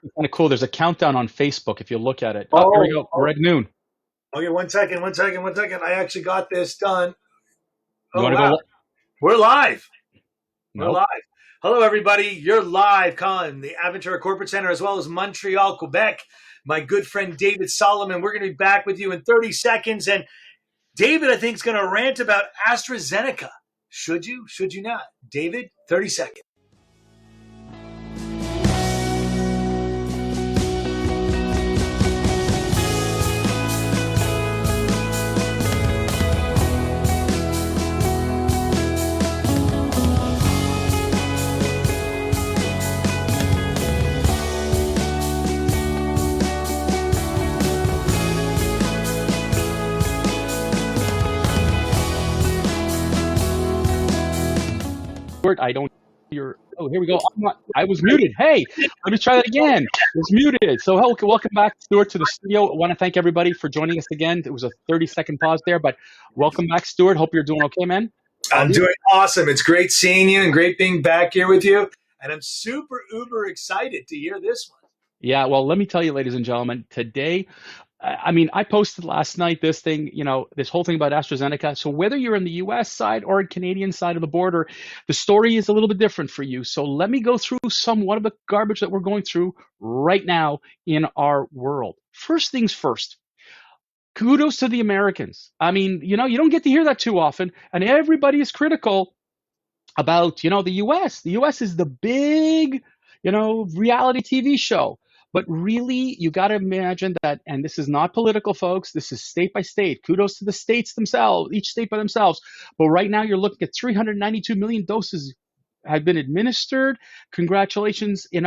It's kind of cool. There's a countdown on Facebook if you look at it. Oh, here we Oh, go. We're at noon. okay. 1 second. 1 second. 1 second. I actually got this done. You Oh want to wow, go? we're live. We're Nope. live. Hello, everybody. You're live, Colin, the Aventura Corporate Center, as well as Montreal, Quebec. My good friend David Solomon. We're going to be back with you in 30 seconds. And David, I think, is going to rant about AstraZeneca. Should you? Should you not? David, 30 seconds. I don't hear. Oh, here we go. I was muted. Hey, let me try that again. I was muted. So, welcome back, Stuart, to the studio. I want to thank everybody for joining us again. It was a 30-second pause there, but welcome back, Stuart. Hope you're doing okay, man. I'm doing awesome. It's great seeing you and great being back here with you. And I'm super uber excited to hear this one. Yeah, well, let me tell you, ladies and gentlemen, today, I mean, I posted last night this thing, this whole thing about AstraZeneca. So whether you're in the US side or Canadian side of the border, the story is a little bit different for you. So let me go through somewhat of the garbage that we're going through right now in our world. First things first. Kudos to the Americans. I mean, you don't get to hear that too often, and everybody is critical about, the US. The US is the big, reality TV show. But really, you got to imagine that, and this is not political, folks. This is state by state. Kudos to the states themselves, each state by themselves. But right now, you're looking at 392 million doses have been administered. Congratulations, and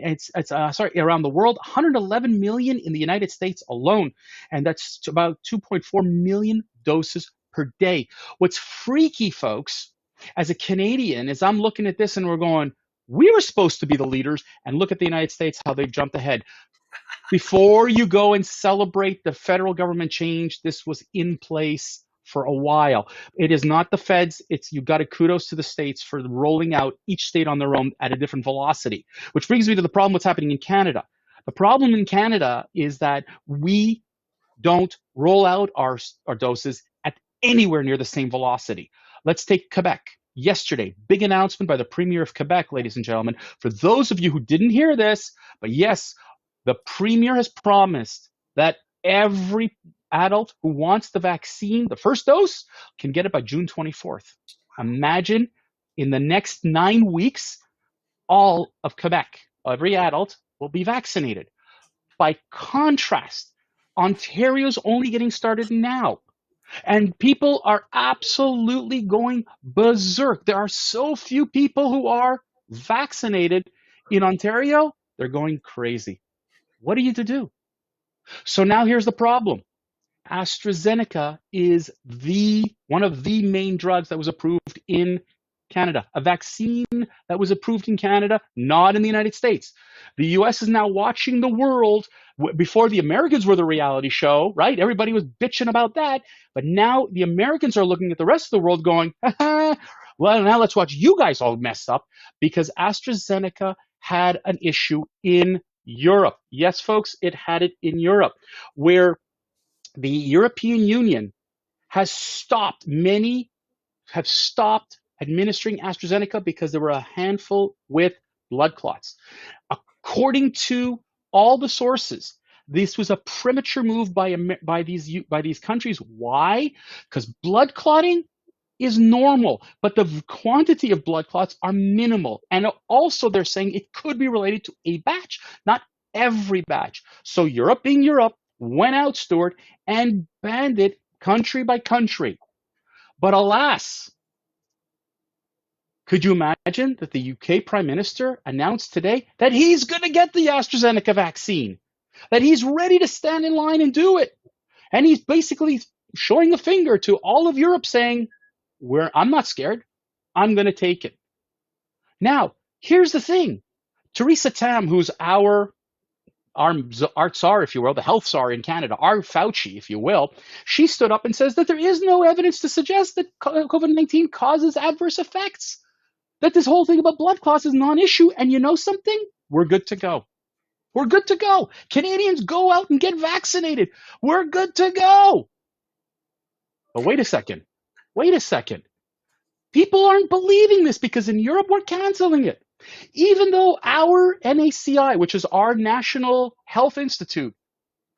it's around the world, 111 million in the United States alone, and that's about 2.4 million doses per day. What's freaky, folks, as a Canadian, is I'm looking at this and we're going, we were supposed to be the leaders, and look at the United States, how they've jumped ahead. Before you go and celebrate the federal government change, this was in place for a while. It is not the feds. You got to kudos to the states for rolling out each state on their own at a different velocity, which brings me to the problem what's happening in Canada. The problem in Canada is that we don't roll out our doses at anywhere near the same velocity. Let's take Quebec. Yesterday, big announcement by the Premier of Quebec, ladies and gentlemen. For those of you who didn't hear this, but yes, the Premier has promised that every adult who wants the vaccine, the first dose, can get it by June 24th. Imagine in the next 9 weeks, all of Quebec, every adult will be vaccinated. By contrast, Ontario's only getting started now. And people are absolutely going berserk. There are so few people who are vaccinated in Ontario, they're going crazy. What are you to do? So now here's the problem. AstraZeneca is one of the main drugs that was approved in Canada, a vaccine that was approved in Canada, not in the United States. The US is now watching the world. Before, the Americans were the reality show, right? Everybody was bitching about that. But now the Americans are looking at the rest of the world going, well, now let's watch you guys all mess up, because AstraZeneca had an issue in Europe. Yes, folks, it had it in Europe, where the European Union has stopped, many have stopped administering AstraZeneca because there were a handful with blood clots. According to all the sources, this was a premature move by these countries. Why? Because blood clotting is normal, but the quantity of blood clots are minimal. And also they're saying it could be related to a batch, not every batch. So Europe, being Europe, went out, Stuart, and banned it country by country. But alas, could you imagine that the UK Prime Minister announced today that he's going to get the AstraZeneca vaccine, that he's ready to stand in line and do it. And he's basically showing a finger to all of Europe saying, I'm not scared. I'm going to take it. Now, here's the thing. Theresa Tam, who's our czar, if you will, the health czar in Canada, our Fauci, if you will, she stood up and says that there is no evidence to suggest that COVID-19 causes adverse effects, that this whole thing about blood clots is non-issue, and you know something? We're good to go. We're good to go. Canadians, go out and get vaccinated. We're good to go. But wait a second. Wait a second. People aren't believing this because in Europe, we're canceling it. Even though our NACI, which is our National Health Institute,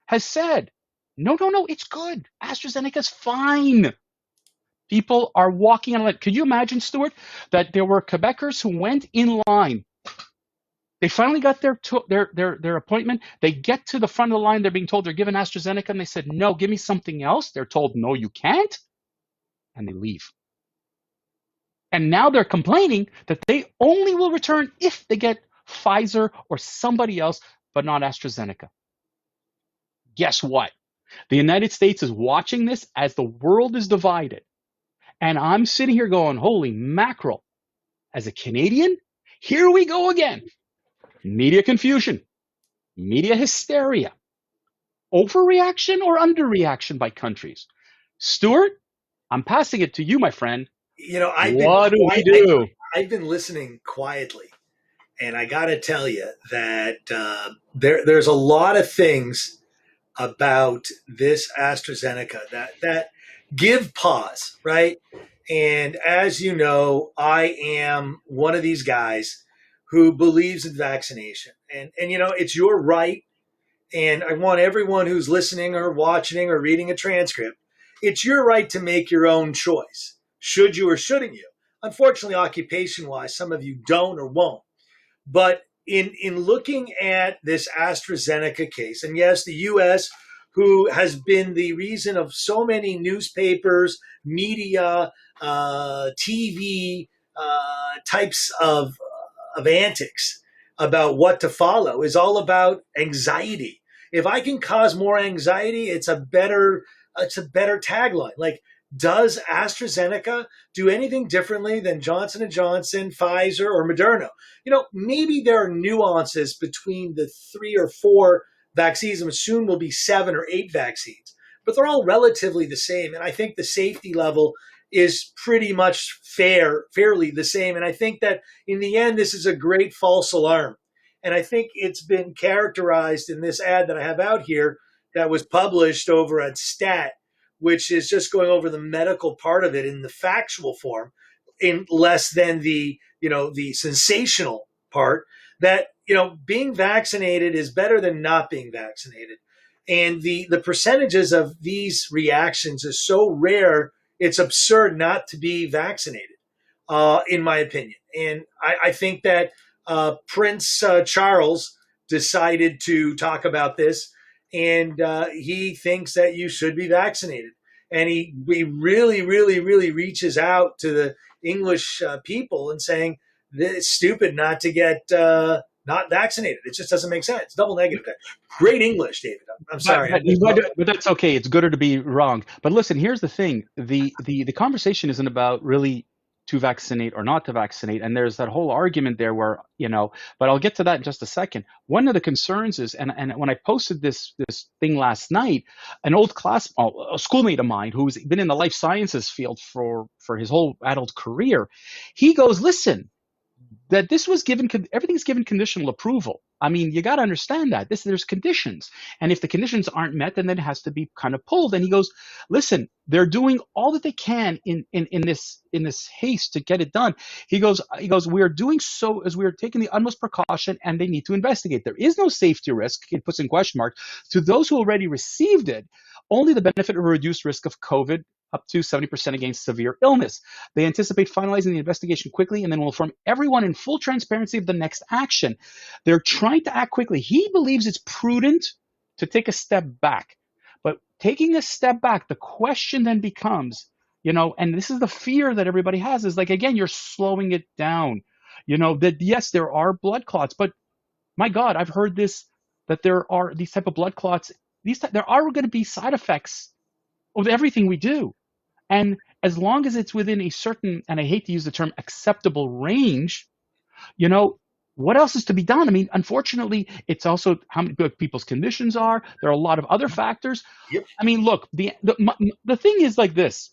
has said, no, no, no, it's good. AstraZeneca's fine. People are walking on it. Could you imagine, Stuart, that there were Quebecers who went in line? They finally got their appointment. They get to the front of the line. They're being told they're given AstraZeneca, and they said, no, give me something else. They're told, no, you can't, and they leave. And now they're complaining that they only will return if they get Pfizer or somebody else, but not AstraZeneca. Guess what? The United States is watching this as the world is divided. And I'm sitting here going, holy mackerel. As a Canadian, here we go again. Media confusion, media hysteria, overreaction or underreaction by countries. Stuart, I'm passing it to you, my friend. What do we do? I've been listening quietly, and I got to tell you that there's a lot of things about this AstraZeneca that give pause, right? And as you know, I am one of these guys who believes in vaccination, and it's your right. And I want everyone who's listening or watching or reading a transcript, it's your right to make your own choice. Should you or shouldn't you? Unfortunately, occupation wise, some of you don't or won't. But in looking at this AstraZeneca case, and yes, the U.S., who has been the reason of so many newspapers, media, TV types of antics about what to follow, is all about anxiety. If I can cause more anxiety, it's a better tagline. Like, does AstraZeneca do anything differently than Johnson & Johnson, Pfizer, or Moderna? Maybe there are nuances between the 3 or 4 vaccines, and soon will be 7 or 8 vaccines, but they're all relatively the same. And I think the safety level is pretty much fairly the same. And I think that in the end, this is a great false alarm. And I think it's been characterized in this ad that I have out here that was published over at Stat, which is just going over the medical part of it in the factual form, in less than the sensational part, that being vaccinated is better than not being vaccinated. And the percentages of these reactions is so rare, it's absurd not to be vaccinated, in my opinion. And I think that Prince Charles decided to talk about this, and he thinks that you should be vaccinated. And he really, really, really reaches out to the English people and saying, it's stupid not to get not vaccinated. It just doesn't make sense. Double negative. Great English, David. I'm sorry. But that's okay. It's gooder to be wrong. But listen, here's the thing. The conversation isn't about really to vaccinate or not to vaccinate. And there's that whole argument there where, but I'll get to that in just a second. One of the concerns is, and when I posted this thing last night, an old a schoolmate of mine who's been in the life sciences field for his whole adult career, he goes, listen, that this was everything's given conditional approval. I mean, you got to understand that there's conditions, and if the conditions aren't met, then it has to be kind of pulled. And he goes, listen, they're doing all that they can in this haste to get it done. He goes, we're doing so as we're taking the utmost precaution, and they need to investigate. There is no safety risk. It puts in question mark to those who already received it. Only the benefit of a reduced risk of COVID, up to 70% against severe illness. They anticipate finalizing the investigation quickly and then will inform everyone in full transparency of the next action. They're trying to act quickly. He believes it's prudent to take a step back. But taking a step back, the question then becomes, and this is the fear that everybody has, is like, again, you're slowing it down. That yes, there are blood clots, but my God, I've heard this, that there are these type of blood clots. There are going to be side effects of everything we do. And as long as it's within a certain, and I hate to use the term acceptable range, what else is to be done? I mean, unfortunately, it's also how many people's conditions are. There are a lot of other factors. Yep. I mean, look, the thing is like this.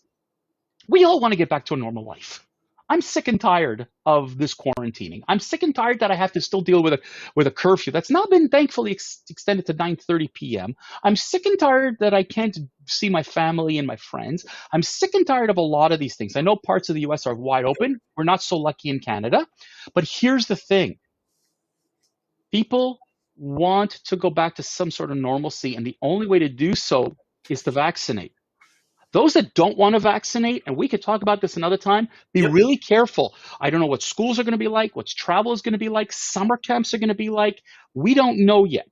We all want to get back to a normal life. I'm sick and tired of this quarantining. I'm sick and tired that I have to still deal with a curfew that's not been thankfully extended to 9:30 p.m. I'm sick and tired that I can't see my family and my friends. I'm sick and tired of a lot of these things. I know parts of the US are wide open. We're not so lucky in Canada. But here's the thing. People want to go back to some sort of normalcy, and the only way to do so is to vaccinate. Those that don't want to vaccinate, and we could talk about this another time, be Yep. really careful. I don't know what schools are going to be like, what travel is going to be like, summer camps are going to be like. We don't know yet.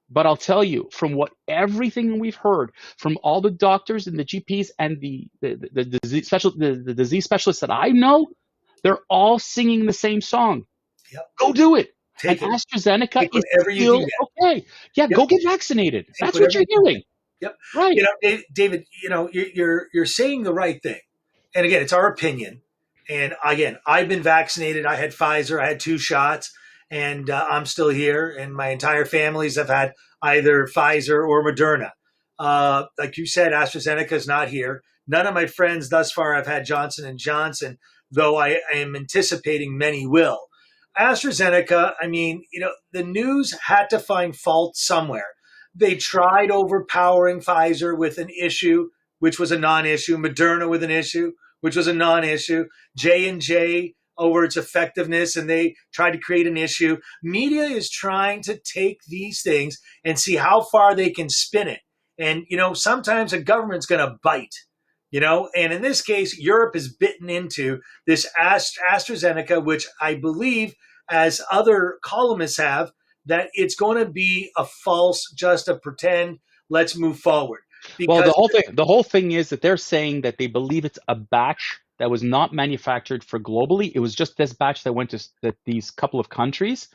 But I'll tell you, from what everything we've heard from all the doctors and the GPs and the disease specialists that I know, they're all singing the same song. Yep. Go do it. And Take it. AstraZeneca Take is whatever you can still get. okay. Yeah, Yep. go get vaccinated. Take That's what whatever you're you can get. doing. Yep. Right. David, you're saying the right thing. And again, it's our opinion. And again, I've been vaccinated. I had Pfizer. I had 2 shots, and I'm still here. And my entire families have had either Pfizer or Moderna. Like you said, AstraZeneca is not here. None of my friends thus far have had Johnson and Johnson, though I am anticipating many will. AstraZeneca, I mean, the news had to find fault somewhere. They tried overpowering Pfizer with an issue, which was a non-issue. Moderna with an issue, which was a non-issue. J&J over its effectiveness, and they tried to create an issue. Media is trying to take these things and see how far they can spin it. And, sometimes a government's going to bite, and in this case, Europe is bitten into this AstraZeneca, which I believe, as other columnists have, that it's going to be a false, just a pretend, let's move forward. Well, Because the whole thing is that they're saying that they believe it's a batch that was not manufactured for globally. It was just this batch that went to these couple of countries.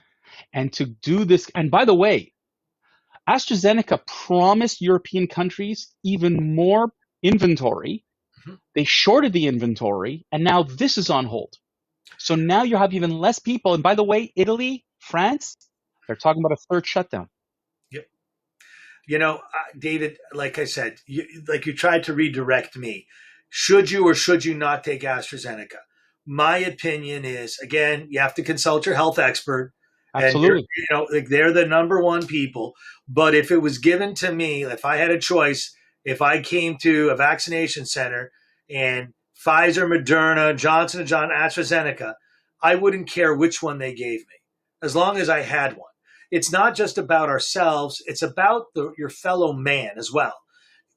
And to do this, and by the way, AstraZeneca promised European countries even more inventory. They shorted the inventory, and now this is on hold. So now you have even less people. And by the way, Italy, France, they're talking about a third shutdown. Yep. David, like I said, you tried to redirect me. Should you or should you not take AstraZeneca? My opinion is, again, you have to consult your health expert. Absolutely. And they're the number one people. But if it was given to me, if I had a choice, if I came to a vaccination center and Pfizer, Moderna, Johnson & Johnson, AstraZeneca, I wouldn't care which one they gave me, as long as I had one. It's not just about ourselves. It's about your fellow man as well.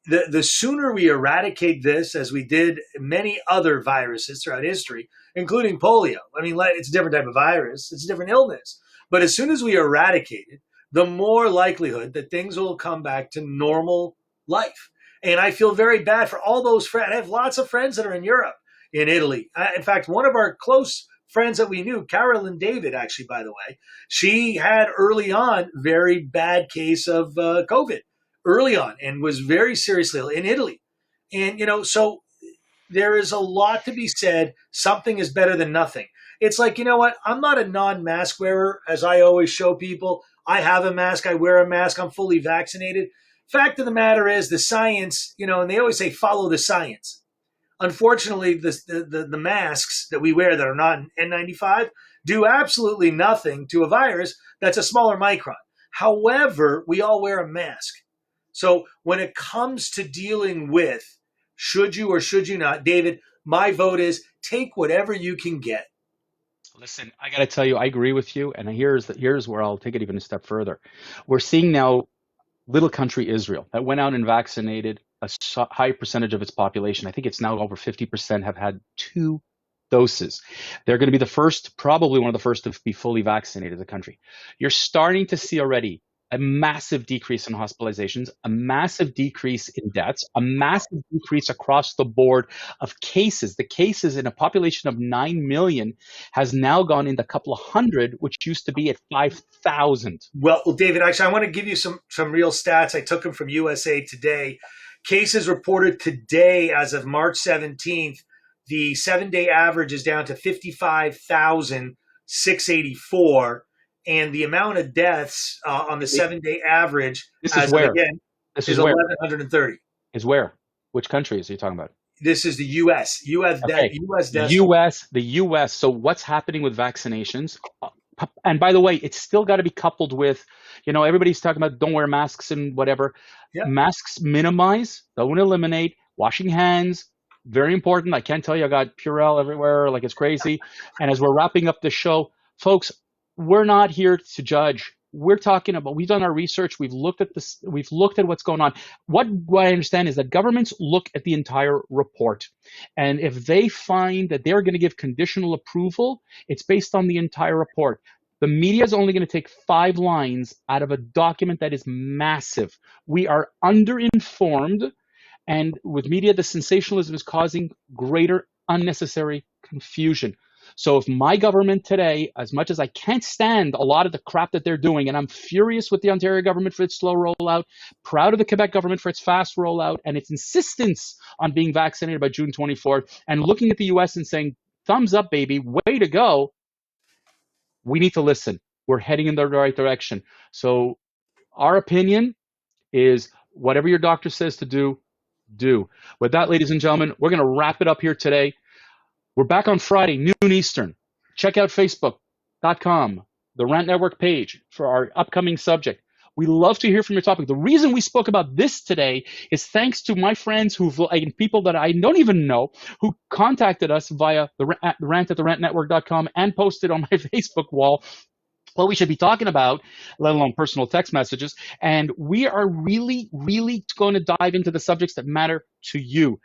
The sooner we eradicate this, as we did many other viruses throughout history, including polio. I mean, it's a different type of virus. It's a different illness. But as soon as we eradicate it, the more likelihood that things will come back to normal life. And I feel very bad for all those friends. I have lots of friends that are in Europe, in Italy. In fact, one of our close friends that we knew, Carolyn David, actually, by the way, she had early on very bad case of COVID early on and was very seriously ill in Italy. And, so there is a lot to be said. Something is better than nothing. It's like, you know what? I'm not a non-mask wearer, as I always show people. I have a mask. I wear a mask. I'm fully vaccinated. Fact of the matter is the science, and they always say follow the science. Unfortunately, the masks that we wear that are not N95 do absolutely nothing to a virus that's a smaller micron. However, we all wear a mask. So when it comes to dealing with should you or should you not, David, my vote is take whatever you can get. Listen, I got to tell you, I agree with you. And here's where I'll take it even a step further. We're seeing now little country Israel that went out and vaccinated a high percentage of its population. I think it's now over 50% have had 2 doses. They're going to be the first, probably one of the first to be fully vaccinated as a country. You're starting to see already a massive decrease in hospitalizations, a massive decrease in deaths, a massive decrease across the board of cases. The cases in a population of 9 million has now gone into a couple of hundred, which used to be at 5,000. Well, David, actually, I want to give you some real stats. I took them from USA Today. Cases reported today as of March 17th, the 7-day average is down to 55,684. And the amount of deaths on the 7-day average, This is where? again, This is is where? 1,130. Is where? Which countries are you talking about? This is the U.S. You have that Okay. U.S. decimal. The US. So what's happening with vaccinations? And by the way, it's still got to be coupled with, everybody's talking about don't wear masks and whatever. Yep. Masks minimize, don't eliminate. Washing hands, very important. I can't tell you, I got Purell everywhere like it's crazy. And as we're wrapping up the show, folks, we're not here to judge. We're talking about, we've done our research, we've looked at this, we've looked at what's going on. What I understand is that governments look at the entire report. And if they find that they're going to give conditional approval, it's based on the entire report. The media is only going to take 5 lines out of a document that is massive. We are underinformed, and with media, the sensationalism is causing greater unnecessary confusion. So if my government today, as much as I can't stand a lot of the crap that they're doing, and I'm furious with the Ontario government for its slow rollout, proud of the Quebec government for its fast rollout, and its insistence on being vaccinated by June 24th, and looking at the US and saying, thumbs up, baby, way to go, we need to listen. We're heading in the right direction. So our opinion is whatever your doctor says to do, do. With that, ladies and gentlemen, we're going to wrap it up here today. We're back on Friday, noon Eastern. Check out facebook.com, the Rant Network page for our upcoming subject. We love to hear from your topic. The reason we spoke about this today is thanks to my friends and people that I don't even know who contacted us via the rant at the rantnetwork.com and posted on my Facebook wall what we should be talking about, let alone personal text messages. And we are really, really going to dive into the subjects that matter to you.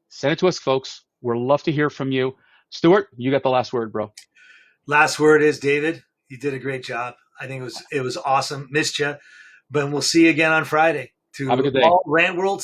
Send it to us, folks. We'd love to hear from you. Stuart, you got the last word, bro. Last word is, David, you did a great job. I think it was awesome. Missed you. But we'll see you again on Friday Have a to good day. all Rant World